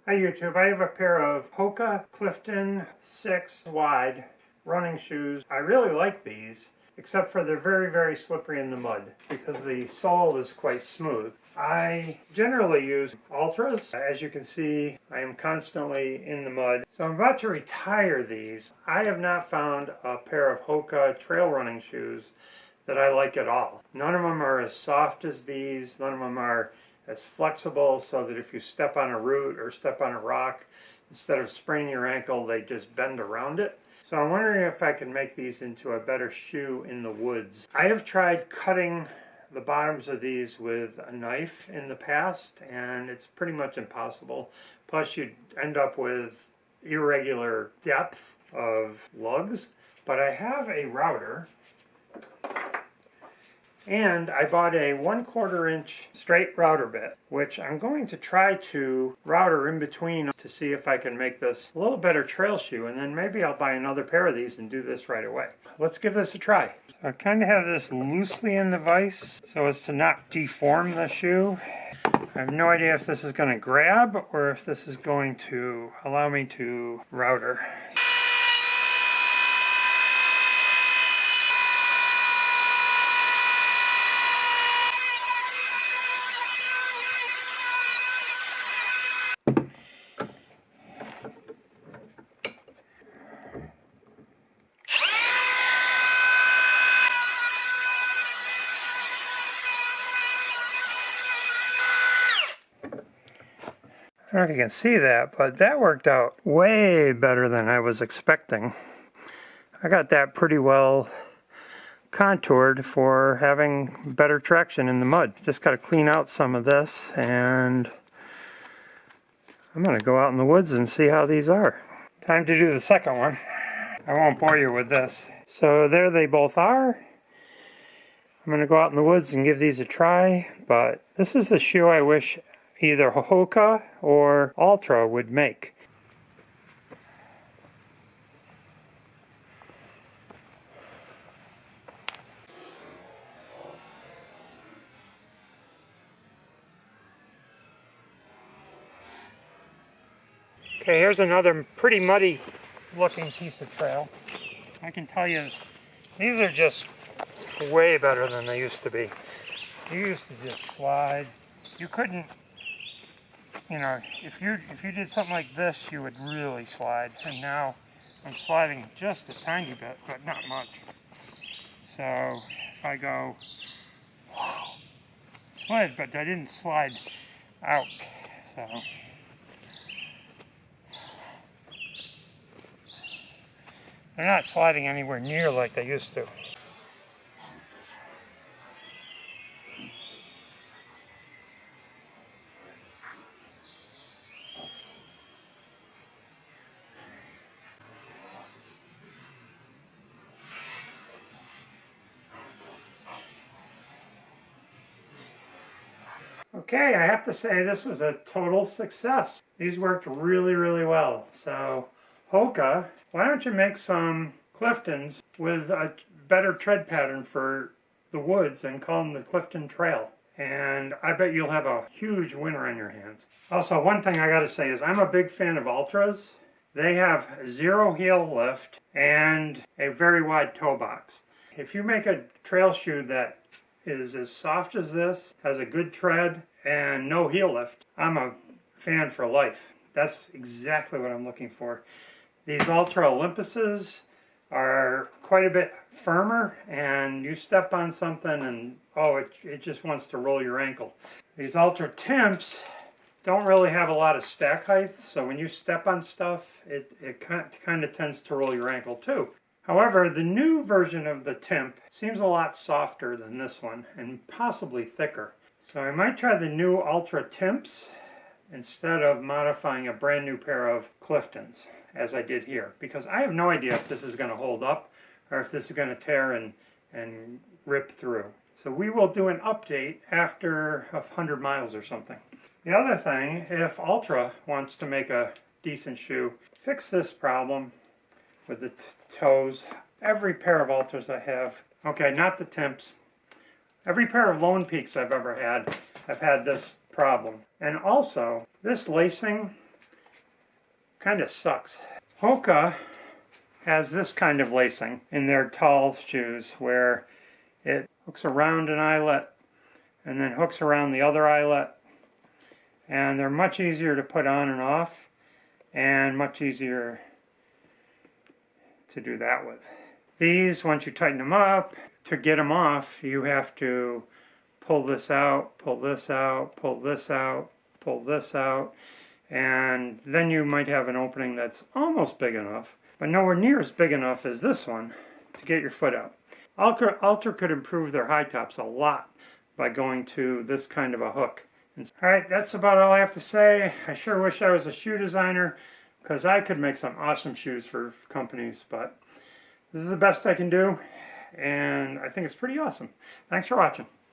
Hi YouTube, I have a pair of Hoka Clifton 6 wide running shoes. I really like these, except for they're very slippery in the mud because the sole is quite smooth. I generally use Altras. As you can see, I am constantly in the mud. So I'm about to retire these. I have not found a pair of Hoka trail running shoes that I like at all. None of them are as soft as these. None of them are as flexible so that if you step on a root or step on a rock, instead of spraining your ankle, they just bend around it. So I'm wondering if I can make these into a better shoe in the woods. I have tried cutting the bottoms of these with a knife in the past, and it's pretty much impossible. Plus you'd end up with irregular depth of lugs. But I have a router, and I bought a 1/4 inch straight router bit, which I'm going to try to router in between to see if I can make this a little better trail shoe, and then maybe I'll buy another pair of these and do this right away. Let's give this a try. I kind of have this loosely in the vise so as to not deform the shoe. I have no idea if this is going to grab or if this is going to allow me to router. I don't know if you can see that, but that worked out way better than I was expecting. I got that pretty well contoured for having better traction in the mud. Just got to clean out some of this, and I'm going to go out in the woods and see how these are. Time to do the second one. I won't bore you with this. So there they both are. I'm going to go out in the woods and give these a try, but this is the shoe I wish either Hoka or Altra would make. Okay, here's another pretty muddy looking piece of trail. I can tell you, these are just way better than they used to be. You used to just slide. You couldn't, you know, if you did something like this, you would really slide. And now I'm sliding just a tiny bit, but not much. So if I go, slid, but I didn't slide out. So they're not sliding anywhere near like they used to. Okay, I have to say this was a total success. These worked really well. So Hoka, why don't you make some Cliftons with a better tread pattern for the woods and call them the Clifton Trail? And I bet you'll have a huge winner on your hands. Also, one thing I gotta say is I'm a big fan of Altras. They have 0 heel lift and a very wide toe box. If you make a trail shoe that is as soft as this, has a good tread, and no heel lift, I'm a fan for life. That's exactly what I'm looking for. These Altra Olympuses are quite a bit firmer, and you step on something and oh, it just wants to roll your ankle. These Altra Temps don't really have a lot of stack height, so when you step on stuff, it kind of tends to roll your ankle too. However, the new version of the Temp seems a lot softer than this one, and possibly thicker. So I might try the new Altra Temps instead of modifying a brand new pair of Cliftons, as I did here. Because I have no idea if this is going to hold up, or if this is going to tear and rip through. So we will do an update after 100 miles or something. The other thing, if Altra wants to make a decent shoe, fix this problem with the toes. Every pair of Altras I have, okay, not the Temps, every pair of Lone Peaks I've ever had, I've had this problem. And also, this lacing kind of sucks. Hoka has this kind of lacing in their tall shoes where it hooks around an eyelet and then hooks around the other eyelet, and they're much easier to put on and off and much easier to do that with. These, once you tighten them up, to get them off you have to pull this out, pull this out, pull this out, pull this out, and then you might have an opening that's almost big enough, but nowhere near as big enough as this one to get your foot out. Altra could improve their high tops a lot by going to this kind of a hook. Alright, that's about all I have to say. I sure wish I was a shoe designer, because I could make some awesome shoes for companies, but this is the best I can do, and I think it's pretty awesome. Thanks for watching.